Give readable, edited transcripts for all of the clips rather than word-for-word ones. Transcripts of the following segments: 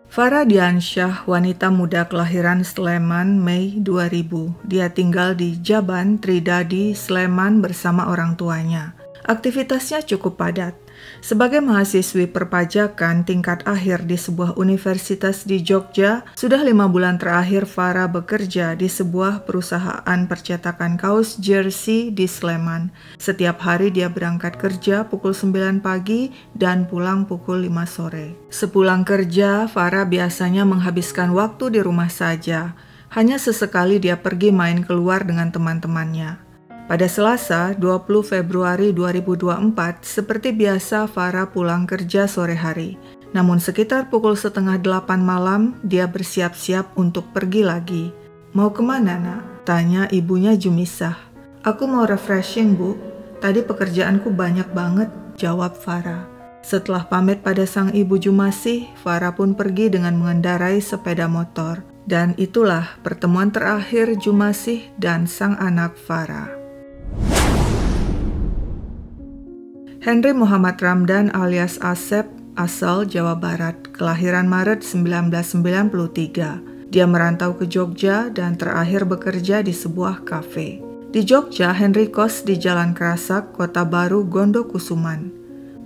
Farah Diansyah, wanita muda kelahiran Sleman, Mei 2000. Dia tinggal di Jaban, Tridadi, Sleman bersama orang tuanya. Aktivitasnya cukup padat. Sebagai mahasiswi perpajakan tingkat akhir di sebuah universitas di Jogja, sudah 5 bulan terakhir Farah bekerja di sebuah perusahaan percetakan kaos jersey di Sleman. Setiap hari dia berangkat kerja pukul 9 pagi dan pulang pukul 5 sore. Sepulang kerja, Farah biasanya menghabiskan waktu di rumah saja. Hanya sesekali dia pergi main keluar dengan teman-temannya. Pada Selasa, 20 Februari 2024, seperti biasa Farah pulang kerja sore hari. Namun sekitar pukul 7:30 malam, dia bersiap-siap untuk pergi lagi. "Mau kemana, nak?" tanya ibunya Jumisah. "Aku mau refreshing, Bu. Tadi pekerjaanku banyak banget," jawab Farah. Setelah pamit pada sang ibu Jumasih, Farah pun pergi dengan mengendarai sepeda motor. Dan itulah pertemuan terakhir Jumasih dan sang anak Farah. Henry Muhammad Ramdan alias Asep, asal Jawa Barat, kelahiran Maret 1993. Dia merantau ke Jogja dan terakhir bekerja di sebuah kafe. Di Jogja, Henry kos di Jalan Kerasak, Kota Baru, Gondokusuman.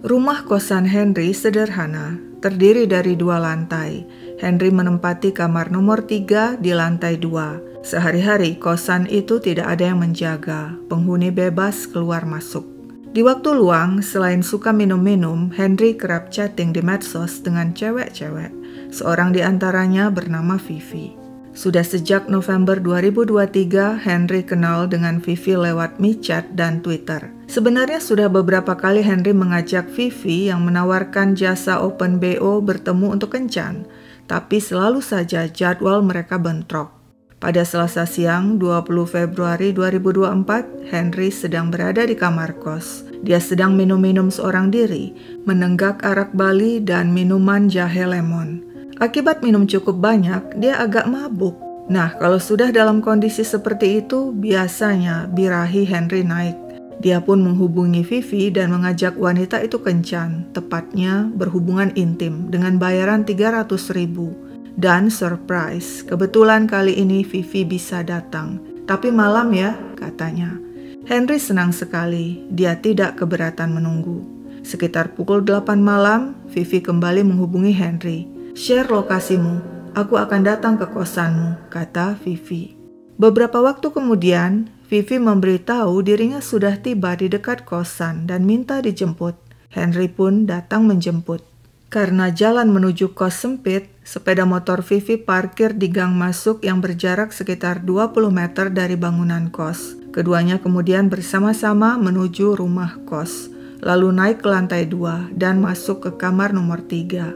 Rumah kosan Henry sederhana, terdiri dari 2 lantai. Henry menempati kamar nomor 3 di lantai 2. Sehari-hari kosan itu tidak ada yang menjaga, penghuni bebas keluar masuk. Di waktu luang, selain suka minum-minum, Henry kerap chatting di medsos dengan cewek-cewek. Seorang di antaranya bernama Vivi. Sudah sejak November 2023, Henry kenal dengan Vivi lewat MiChat dan Twitter. Sebenarnya sudah beberapa kali Henry mengajak Vivi yang menawarkan jasa Open BO bertemu untuk kencan, tapi selalu saja jadwal mereka bentrok. Pada Selasa siang, 20 Februari 2024, Henry sedang berada di kamar kos. Dia sedang minum-minum seorang diri, menenggak arak Bali dan minuman jahe lemon. Akibat minum cukup banyak, dia agak mabuk. Nah, kalau sudah dalam kondisi seperti itu, biasanya birahi Henry naik. Dia pun menghubungi Vivi dan mengajak wanita itu kencan, tepatnya berhubungan intim dengan bayaran 300.000. Dan surprise, kebetulan kali ini Vivi bisa datang. Tapi malam ya, katanya. Henry senang sekali, dia tidak keberatan menunggu. Sekitar pukul 8 malam, Vivi kembali menghubungi Henry. "Share lokasimu, aku akan datang ke kosanmu," kata Vivi. Beberapa waktu kemudian, Vivi memberitahu dirinya sudah tiba di dekat kosan dan minta dijemput. Henry pun datang menjemput. Karena jalan menuju kos sempit, sepeda motor Vivi parkir di gang masuk yang berjarak sekitar 20 meter dari bangunan kos. Keduanya kemudian bersama-sama menuju rumah kos, lalu naik ke lantai 2 dan masuk ke kamar nomor 3.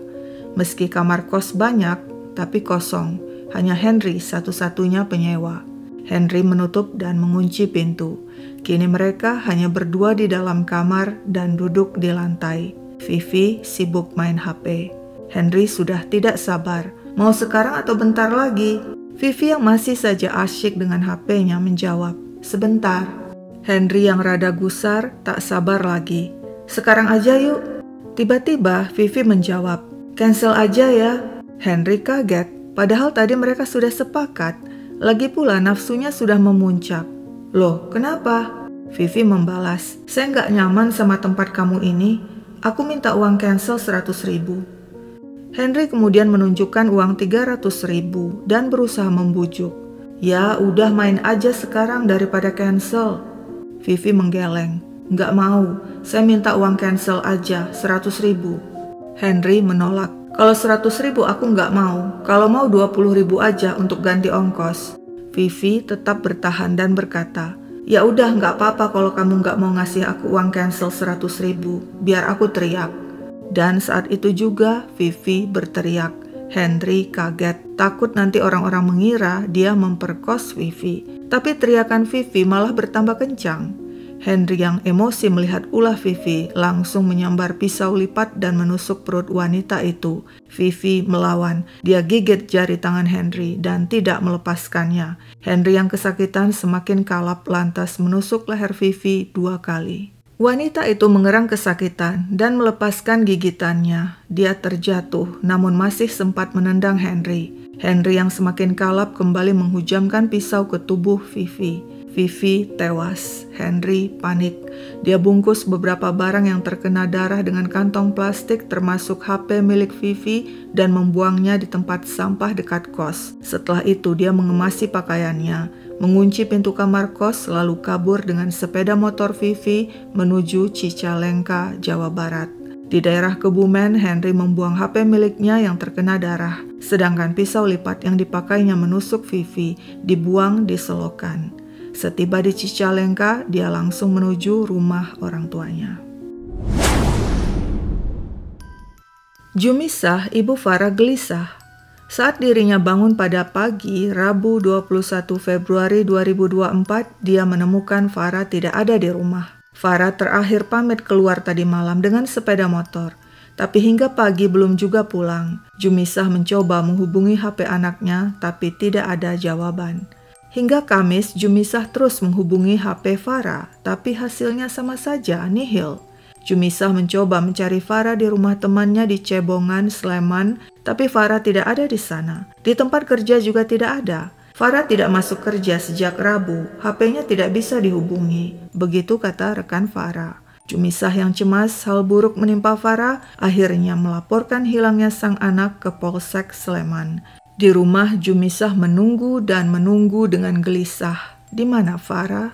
Meski kamar kos banyak, tapi kosong. Hanya Henry satu-satunya penyewa. Henry menutup dan mengunci pintu. Kini mereka hanya berdua di dalam kamar dan duduk di lantai. Vivi sibuk main HP. Henry sudah tidak sabar. "Mau sekarang atau bentar lagi?" Vivi yang masih saja asyik dengan HP-nya menjawab, "Sebentar." Henry yang rada gusar tak sabar lagi. "Sekarang aja yuk." Tiba-tiba Vivi menjawab, "Cancel aja ya." Henry kaget, padahal tadi mereka sudah sepakat. Lagi pula nafsunya sudah memuncak. "Loh, kenapa?" Vivi membalas, "Saya nggak nyaman sama tempat kamu ini. Aku minta uang cancel 100.000. Henry kemudian menunjukkan uang 300.000 dan berusaha membujuk. "Ya udah main aja sekarang daripada cancel." Vivi menggeleng. "Nggak mau, saya minta uang cancel aja 100.000. Henry menolak. "Kalau 100.000 aku nggak mau, kalau mau 20.000 aja untuk ganti ongkos." Vivi tetap bertahan dan berkata, "Ya udah nggak apa-apa kalau kamu nggak mau ngasih aku uang cancel 100.000, biar aku teriak." Dan saat itu juga Vivi berteriak. Henry kaget, takut nanti orang-orang mengira dia memperkos Vivi. Tapi teriakan Vivi malah bertambah kencang. Henry yang emosi melihat ulah Vivi langsung menyambar pisau lipat dan menusuk perut wanita itu. Vivi melawan. Dia gigit jari tangan Henry dan tidak melepaskannya. Henry yang kesakitan semakin kalap lantas menusuk leher Vivi 2 kali. Wanita itu mengerang kesakitan dan melepaskan gigitannya. Dia terjatuh, namun masih sempat menendang Henry. Henry yang semakin kalap kembali menghujamkan pisau ke tubuh Vivi. Vivi tewas. Henry panik. Dia bungkus beberapa barang yang terkena darah dengan kantong plastik termasuk HP milik Vivi dan membuangnya di tempat sampah dekat kos. Setelah itu dia mengemasi pakaiannya, mengunci pintu kamar kos lalu kabur dengan sepeda motor Vivi menuju Cicalengka, Jawa Barat. Di daerah Kebumen, Henry membuang HP miliknya yang terkena darah, sedangkan pisau lipat yang dipakainya menusuk Vivi dibuang di selokan. Setiba di Cicalengka, dia langsung menuju rumah orang tuanya. Jumisah, ibu Farah gelisah. Saat dirinya bangun pada pagi Rabu 21 Februari 2024, dia menemukan Farah tidak ada di rumah. Farah terakhir pamit keluar tadi malam dengan sepeda motor, tapi hingga pagi belum juga pulang. Jumisah mencoba menghubungi HP anaknya, tapi tidak ada jawaban. Hingga Kamis, Jumisah terus menghubungi HP Farah, tapi hasilnya sama saja, nihil. Jumisah mencoba mencari Farah di rumah temannya di Cebongan, Sleman, tapi Farah tidak ada di sana. Di tempat kerja juga tidak ada. Farah tidak masuk kerja sejak Rabu, HP-nya tidak bisa dihubungi. Begitu kata rekan Farah. Jumisah yang cemas hal buruk menimpa Farah, akhirnya melaporkan hilangnya sang anak ke Polsek Sleman. Di rumah, Jumisah menunggu dan menunggu dengan gelisah. Di mana Farah?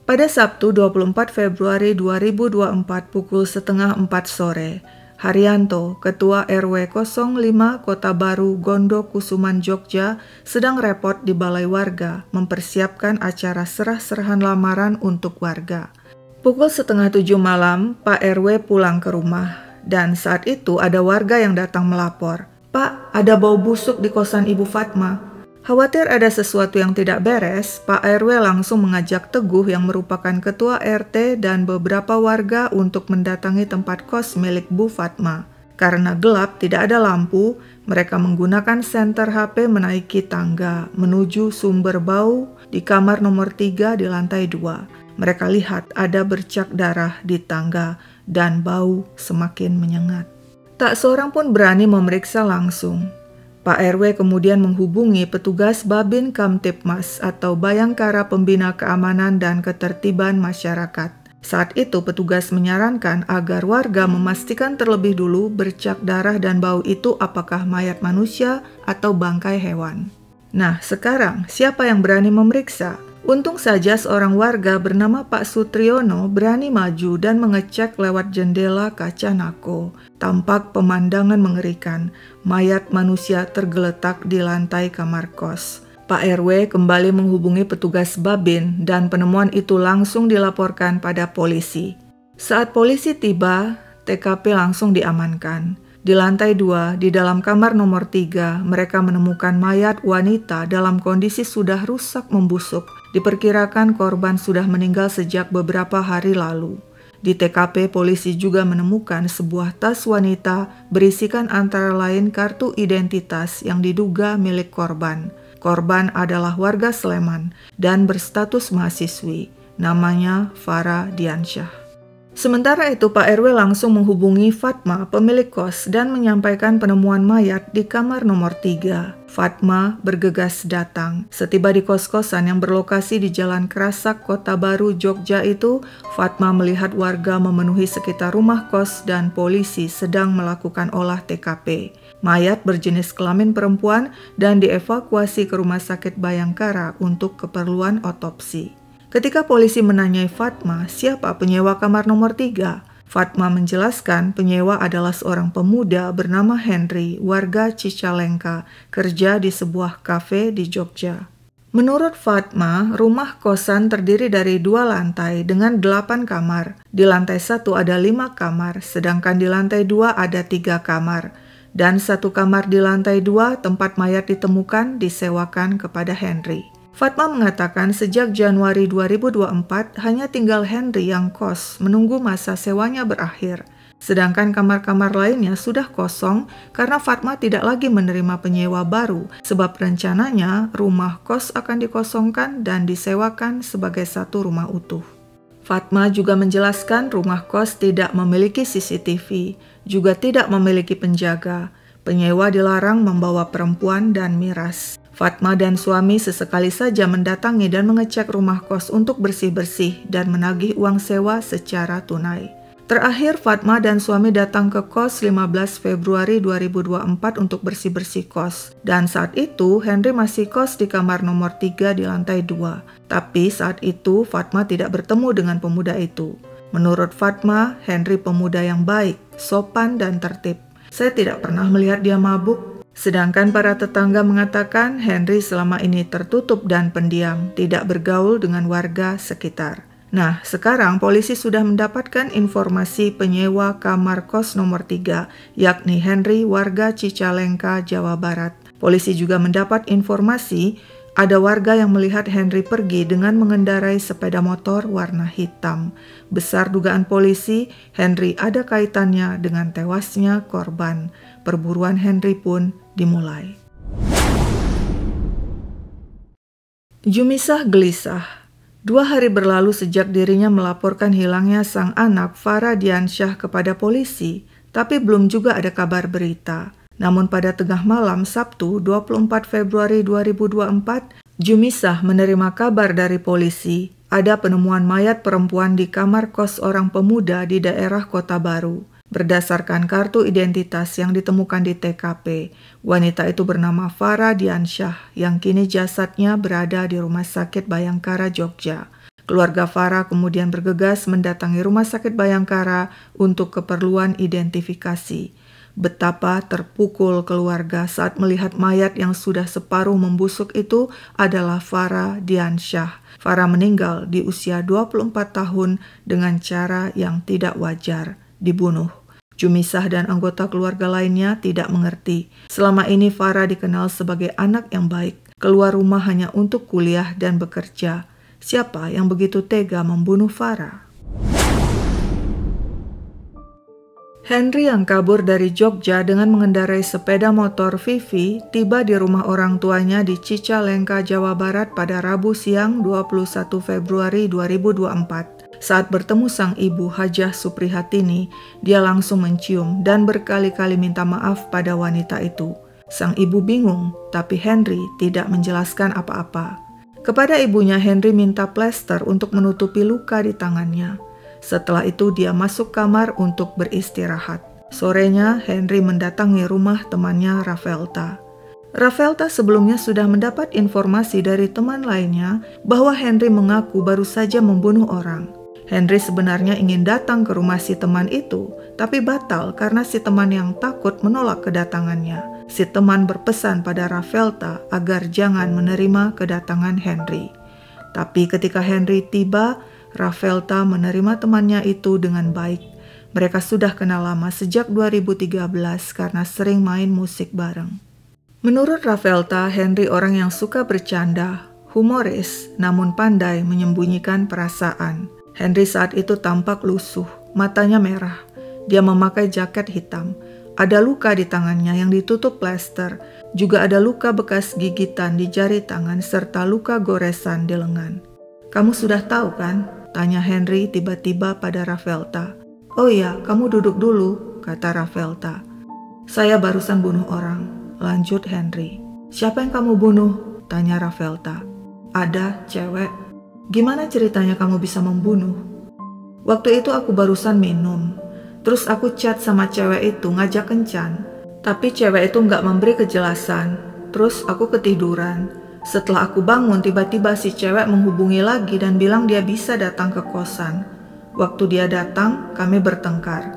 Pada Sabtu 24 Februari 2024 pukul 3:30 sore, Haryanto, Ketua RW 05 Kota Baru, Gondo Kusuman, Jogja, sedang repot di balai warga mempersiapkan acara serah-serahan lamaran untuk warga. Pukul 6:30 malam, Pak RW pulang ke rumah. Dan saat itu ada warga yang datang melapor, "Pak, ada bau busuk di kosan Ibu Fatma." Khawatir ada sesuatu yang tidak beres, Pak RW langsung mengajak Teguh yang merupakan ketua RT dan beberapa warga untuk mendatangi tempat kos milik Bu Fatma. Karena gelap, tidak ada lampu, mereka menggunakan senter HP menaiki tangga menuju sumber bau di kamar nomor 3 di lantai 2. Mereka lihat ada bercak darah di tangga dan bau semakin menyengat. Tak seorang pun berani memeriksa langsung. Pak RW kemudian menghubungi petugas Babin Kamtipmas atau Bayangkara Pembina Keamanan dan Ketertiban Masyarakat. Saat itu petugas menyarankan agar warga memastikan terlebih dulu bercak darah dan bau itu apakah mayat manusia atau bangkai hewan. Nah, sekarang siapa yang berani memeriksa? Untung saja seorang warga bernama Pak Sutriono berani maju dan mengecek lewat jendela kaca nako. Tampak pemandangan mengerikan, mayat manusia tergeletak di lantai kamar kos. Pak RW kembali menghubungi petugas Babin dan penemuan itu langsung dilaporkan pada polisi. Saat polisi tiba, TKP langsung diamankan. Di lantai 2, di dalam kamar nomor 3, mereka menemukan mayat wanita dalam kondisi sudah rusak membusuk. Diperkirakan korban sudah meninggal sejak beberapa hari lalu. Di TKP, polisi juga menemukan sebuah tas wanita berisikan antara lain kartu identitas yang diduga milik korban. Korban adalah warga Sleman dan berstatus mahasiswi. Namanya Farah Diansyah. Sementara itu Pak RW langsung menghubungi Fatma, pemilik kos, dan menyampaikan penemuan mayat di kamar nomor 3. Fatma bergegas datang. Setiba di kos-kosan yang berlokasi di Jalan Kerasak, Kota Baru, Jogja itu, Fatma melihat warga memenuhi sekitar rumah kos dan polisi sedang melakukan olah TKP. Mayat berjenis kelamin perempuan dan dievakuasi ke Rumah Sakit Bayangkara untuk keperluan otopsi. Ketika polisi menanyai Fatma, siapa penyewa kamar nomor 3? Fatma menjelaskan penyewa adalah seorang pemuda bernama Henry, warga Cicalengka, kerja di sebuah kafe di Jogja. Menurut Fatma, rumah kosan terdiri dari 2 lantai dengan 8 kamar. Di lantai 1 ada 5 kamar, sedangkan di lantai 2 ada 3 kamar. Dan 1 kamar di lantai 2 tempat mayat ditemukan disewakan kepada Henry. Fatma mengatakan sejak Januari 2024 hanya tinggal Henry yang kos menunggu masa sewanya berakhir. Sedangkan kamar-kamar lainnya sudah kosong karena Fatma tidak lagi menerima penyewa baru, sebab rencananya rumah kos akan dikosongkan dan disewakan sebagai satu rumah utuh. Fatma juga menjelaskan rumah kos tidak memiliki CCTV, juga tidak memiliki penjaga. Penyewa dilarang membawa perempuan dan miras. Fatma dan suami sesekali saja mendatangi dan mengecek rumah kos untuk bersih-bersih dan menagih uang sewa secara tunai. Terakhir, Fatma dan suami datang ke kos 15 Februari 2024 untuk bersih-bersih kos. Dan saat itu, Henry masih kos di kamar nomor 3 di lantai 2. Tapi saat itu, Fatma tidak bertemu dengan pemuda itu. Menurut Fatma, Henry pemuda yang baik, sopan, dan tertib. Saya tidak pernah melihat dia mabuk. Sedangkan para tetangga mengatakan Henry selama ini tertutup dan pendiam, tidak bergaul dengan warga sekitar. Nah, sekarang polisi sudah mendapatkan informasi penyewa kamar kos nomor 3, yakni Henry, warga Cicalengka, Jawa Barat. Polisi juga mendapat informasi ada warga yang melihat Henry pergi dengan mengendarai sepeda motor warna hitam. Besar dugaan polisi, Henry ada kaitannya dengan tewasnya korban. Perburuan Henry pun dimulai. Jumisah gelisah. 2 hari berlalu sejak dirinya melaporkan hilangnya sang anak Farah Diansyah kepada polisi, tapi belum juga ada kabar berita. Namun pada tengah malam Sabtu 24 Februari 2024, Jumisah menerima kabar dari polisi ada penemuan mayat perempuan di kamar kos orang pemuda di daerah Kota Baru. Berdasarkan kartu identitas yang ditemukan di TKP, wanita itu bernama Farah Diansyah yang kini jasadnya berada di Rumah Sakit Bayangkara, Jogja. Keluarga Farah kemudian bergegas mendatangi Rumah Sakit Bayangkara untuk keperluan identifikasi. Betapa terpukul keluarga saat melihat mayat yang sudah separuh membusuk itu adalah Farah Diansyah. Farah meninggal di usia 24 tahun dengan cara yang tidak wajar, dibunuh. Jumisah dan anggota keluarga lainnya tidak mengerti. Selama ini Farah dikenal sebagai anak yang baik, keluar rumah hanya untuk kuliah dan bekerja. Siapa yang begitu tega membunuh Farah? Henry yang kabur dari Jogja dengan mengendarai sepeda motor Vivi tiba di rumah orang tuanya di Cicalengka, Jawa Barat pada Rabu siang 21 Februari 2024. Saat bertemu sang ibu Hajah Suprihatini, dia langsung mencium dan berkali-kali minta maaf pada wanita itu. Sang ibu bingung, tapi Henry tidak menjelaskan apa-apa. Kepada ibunya, Henry minta plester untuk menutupi luka di tangannya. Setelah itu dia masuk kamar untuk beristirahat. Sorenya, Henry mendatangi rumah temannya Rafelta. Rafelta sebelumnya sudah mendapat informasi dari teman lainnya bahwa Henry mengaku baru saja membunuh orang. Henry sebenarnya ingin datang ke rumah si teman itu, tapi batal karena si teman yang takut menolak kedatangannya. Si teman berpesan pada Rafelta agar jangan menerima kedatangan Henry. Tapi ketika Henry tiba, Rafelta menerima temannya itu dengan baik. Mereka sudah kenal lama sejak 2013 karena sering main musik bareng. Menurut Rafelta, Henry orang yang suka bercanda, humoris, namun pandai menyembunyikan perasaan. Henry saat itu tampak lusuh, matanya merah. Dia memakai jaket hitam. Ada luka di tangannya yang ditutup plester. Juga ada luka bekas gigitan di jari tangan serta luka goresan di lengan. "Kamu sudah tahu kan?" tanya Henry tiba-tiba pada Rafelta. "Oh iya, kamu duduk dulu," kata Rafelta. "Saya barusan bunuh orang," lanjut Henry. "Siapa yang kamu bunuh?" tanya Rafelta. "Ada cewek." "Gimana ceritanya kamu bisa membunuh?" "Waktu itu aku barusan minum. Terus aku chat sama cewek itu ngajak kencan. Tapi cewek itu nggak memberi kejelasan. Terus aku ketiduran. Setelah aku bangun tiba-tiba si cewek menghubungi lagi dan bilang dia bisa datang ke kosan. Waktu dia datang kami bertengkar."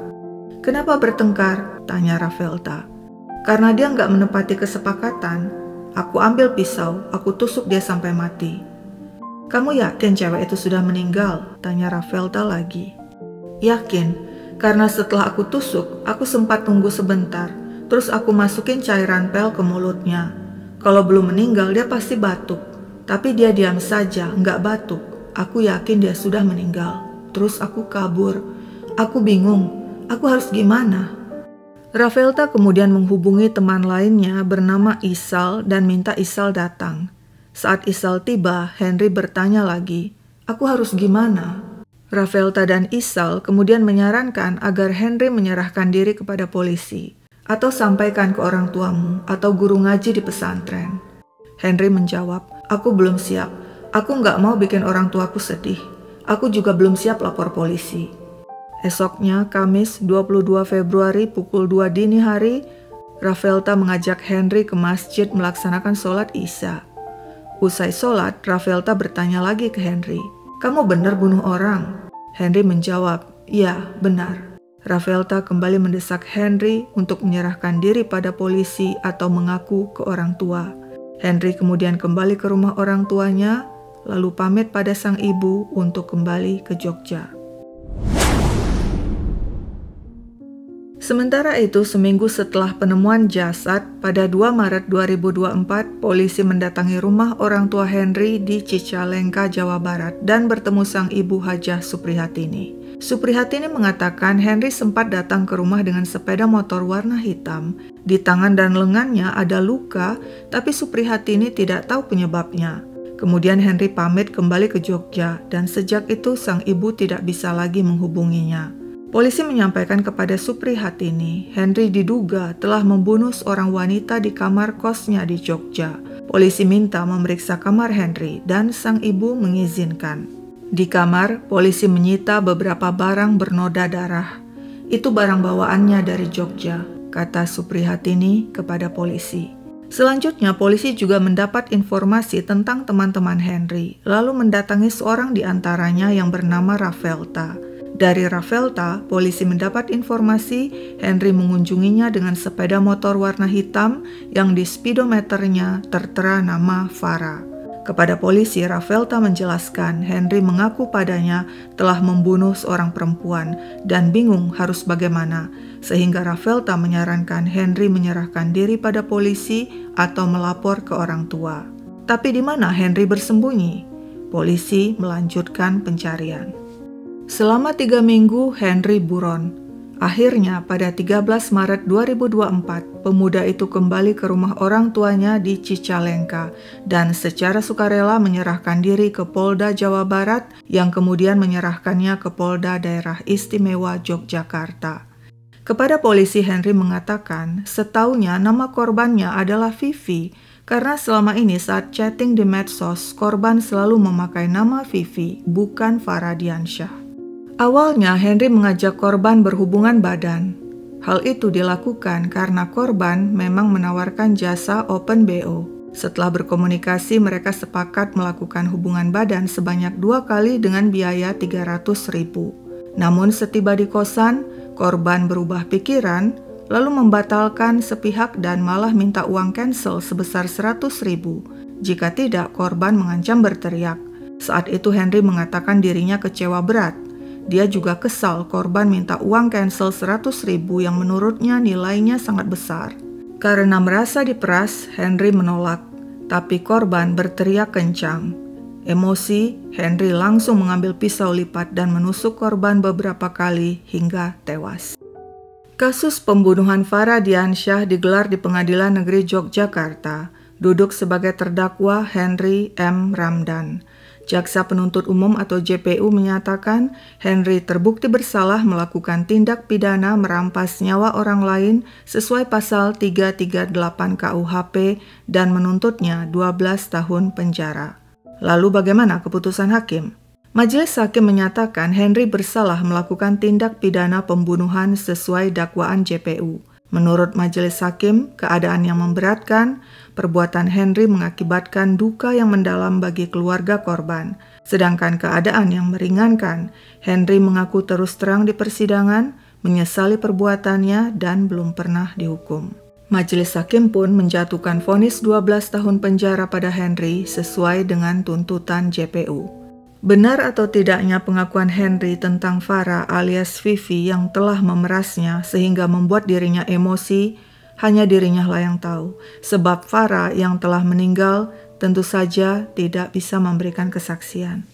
"Kenapa bertengkar?" tanya Rafelta. "Karena dia nggak menepati kesepakatan. Aku ambil pisau, aku tusuk dia sampai mati." "Kamu yakin cewek itu sudah meninggal?" tanya Rafelta lagi. "Yakin, karena setelah aku tusuk, aku sempat tunggu sebentar, terus aku masukin cairan pel ke mulutnya. Kalau belum meninggal, dia pasti batuk. Tapi dia diam saja, nggak batuk. Aku yakin dia sudah meninggal. Terus aku kabur. Aku bingung, Aku harus gimana? Rafelta kemudian menghubungi teman lainnya bernama Isal dan minta Isal datang. Saat Isal tiba, Henry bertanya lagi, "Aku harus gimana?" Rafelta dan Isal kemudian menyarankan agar Henry menyerahkan diri kepada polisi, atau sampaikan ke orang tuamu atau guru ngaji di pesantren. Henry menjawab, "Aku belum siap. Aku nggak mau bikin orang tuaku sedih. Aku juga belum siap lapor polisi." Esoknya, Kamis 22 Februari pukul 2 dini hari, Rafelta mengajak Henry ke masjid melaksanakan sholat Isya. Usai sholat, Rafelta bertanya lagi ke Henry, "Kamu benar bunuh orang?" Henry menjawab, "Iya, benar." Rafelta kembali mendesak Henry untuk menyerahkan diri pada polisi atau mengaku ke orang tua. Henry kemudian kembali ke rumah orang tuanya, lalu pamit pada sang ibu untuk kembali ke Jogja. Sementara itu, seminggu setelah penemuan jasad, pada 2 Maret 2024, polisi mendatangi rumah orang tua Henry di Cicalengka, Jawa Barat dan bertemu sang ibu Hajah Suprihatini. Suprihatini mengatakan Henry sempat datang ke rumah dengan sepeda motor warna hitam. Di tangan dan lengannya ada luka, tapi Suprihatini tidak tahu penyebabnya. Kemudian Henry pamit kembali ke Jogja dan sejak itu sang ibu tidak bisa lagi menghubunginya. Polisi menyampaikan kepada Suprihatini, Henry diduga telah membunuh seorang wanita di kamar kosnya di Jogja. Polisi minta memeriksa kamar Henry dan sang ibu mengizinkan. Di kamar, polisi menyita beberapa barang bernoda darah. Itu barang bawaannya dari Jogja, kata Suprihatini kepada polisi. Selanjutnya, polisi juga mendapat informasi tentang teman-teman Henry, lalu mendatangi seorang di antaranya yang bernama Rafelta. Dari Rafelta, polisi mendapat informasi Henry mengunjunginya dengan sepeda motor warna hitam yang di speedometernya tertera nama Farah. Kepada polisi, Rafelta menjelaskan Henry mengaku padanya telah membunuh seorang perempuan dan bingung harus bagaimana, sehingga Rafelta menyarankan Henry menyerahkan diri pada polisi atau melapor ke orang tua. Tapi di mana Henry bersembunyi? Polisi melanjutkan pencarian. Selama 3 minggu, Henry buron. Akhirnya, pada 13 Maret 2024, pemuda itu kembali ke rumah orang tuanya di Cicalengka dan secara sukarela menyerahkan diri ke Polda Jawa Barat yang kemudian menyerahkannya ke Polda Daerah Istimewa Yogyakarta. Kepada polisi, Henry mengatakan setaunya nama korbannya adalah Vivi karena selama ini saat chatting di medsos, korban selalu memakai nama Vivi, bukan Farah Diansyah. Awalnya, Henry mengajak korban berhubungan badan. Hal itu dilakukan karena korban memang menawarkan jasa Open BO. Setelah berkomunikasi, mereka sepakat melakukan hubungan badan sebanyak 2 kali dengan biaya 300.000. Namun setiba di kosan, korban berubah pikiran, lalu membatalkan sepihak dan malah minta uang cancel sebesar 100.000. Jika tidak, korban mengancam berteriak. Saat itu Henry mengatakan dirinya kecewa berat. Dia juga kesal korban minta uang cancel 100.000 yang menurutnya nilainya sangat besar. Karena merasa diperas, Henry menolak, tapi korban berteriak kencang. Emosi, Henry langsung mengambil pisau lipat dan menusuk korban beberapa kali hingga tewas. Kasus pembunuhan Farah Diansyah digelar di Pengadilan Negeri Yogyakarta. Duduk sebagai terdakwa Henry M. Ramdan. Jaksa Penuntut Umum atau JPU menyatakan Henry terbukti bersalah melakukan tindak pidana merampas nyawa orang lain sesuai pasal 338 KUHP dan menuntutnya 12 tahun penjara. Lalu bagaimana keputusan hakim? Majelis hakim menyatakan Henry bersalah melakukan tindak pidana pembunuhan sesuai dakwaan JPU. Menurut majelis hakim, keadaan yang memberatkan, perbuatan Henry mengakibatkan duka yang mendalam bagi keluarga korban. Sedangkan keadaan yang meringankan, Henry mengaku terus terang di persidangan, menyesali perbuatannya dan belum pernah dihukum. Majelis hakim pun menjatuhkan vonis 12 tahun penjara pada Henry sesuai dengan tuntutan JPU. Benar atau tidaknya pengakuan Henry tentang Farah alias Vivi yang telah memerasnya sehingga membuat dirinya emosi, hanya dirinya lah yang tahu. Sebab Farah yang telah meninggal tentu saja tidak bisa memberikan kesaksian.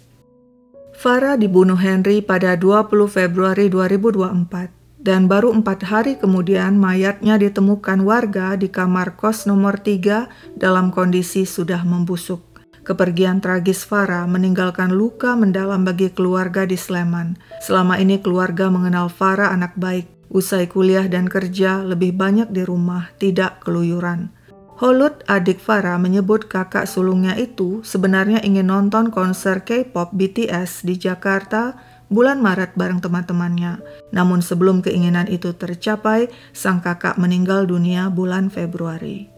Farah dibunuh Henry pada 20 Februari 2024. Dan baru 4 hari kemudian mayatnya ditemukan warga di kamar kos nomor 3 dalam kondisi sudah membusuk. Kepergian tragis Farah meninggalkan luka mendalam bagi keluarga di Sleman. Selama ini keluarga mengenal Farah anak baik. Usai kuliah dan kerja, lebih banyak di rumah, tidak keluyuran. Holut, adik Farah, menyebut kakak sulungnya itu sebenarnya ingin nonton konser K-pop BTS di Jakarta bulan Maret bareng teman-temannya. Namun sebelum keinginan itu tercapai, sang kakak meninggal dunia bulan Februari.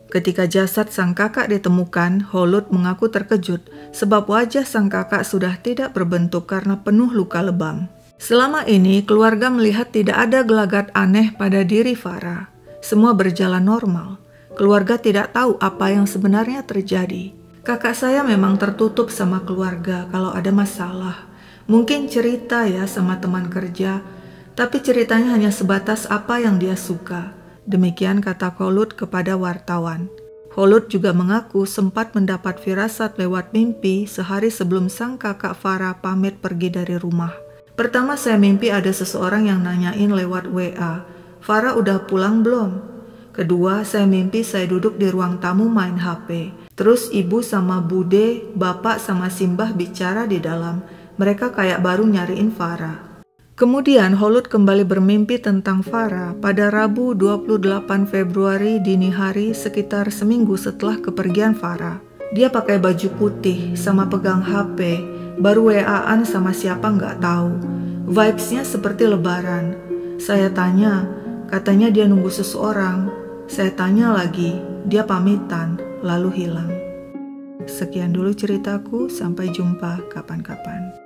Ketika jasad sang kakak ditemukan, Holut mengaku terkejut sebab wajah sang kakak sudah tidak berbentuk karena penuh luka lebam. Selama ini, keluarga melihat tidak ada gelagat aneh pada diri Farah. Semua berjalan normal. Keluarga tidak tahu apa yang sebenarnya terjadi. Kakak saya memang tertutup sama keluarga kalau ada masalah. Mungkin cerita ya sama teman kerja, tapi ceritanya hanya sebatas apa yang dia suka. Demikian kata Holut kepada wartawan. Holut juga mengaku sempat mendapat firasat lewat mimpi sehari sebelum sang kakak Farah pamit pergi dari rumah. Pertama saya mimpi ada seseorang yang nanyain lewat WA, "Farah udah pulang belum?" Kedua, saya mimpi saya duduk di ruang tamu main HP. Terus ibu sama bude, bapak sama Simbah bicara di dalam. Mereka kayak baru nyariin Farah. Kemudian Holut kembali bermimpi tentang Farah pada Rabu 28 Februari dini hari sekitar seminggu setelah kepergian Farah. Dia pakai baju putih sama pegang HP, baru WA-an sama siapa nggak tahu. Vibes-nya seperti lebaran. Saya tanya, katanya dia nunggu seseorang. Saya tanya lagi, dia pamitan, lalu hilang. Sekian dulu ceritaku, sampai jumpa kapan-kapan.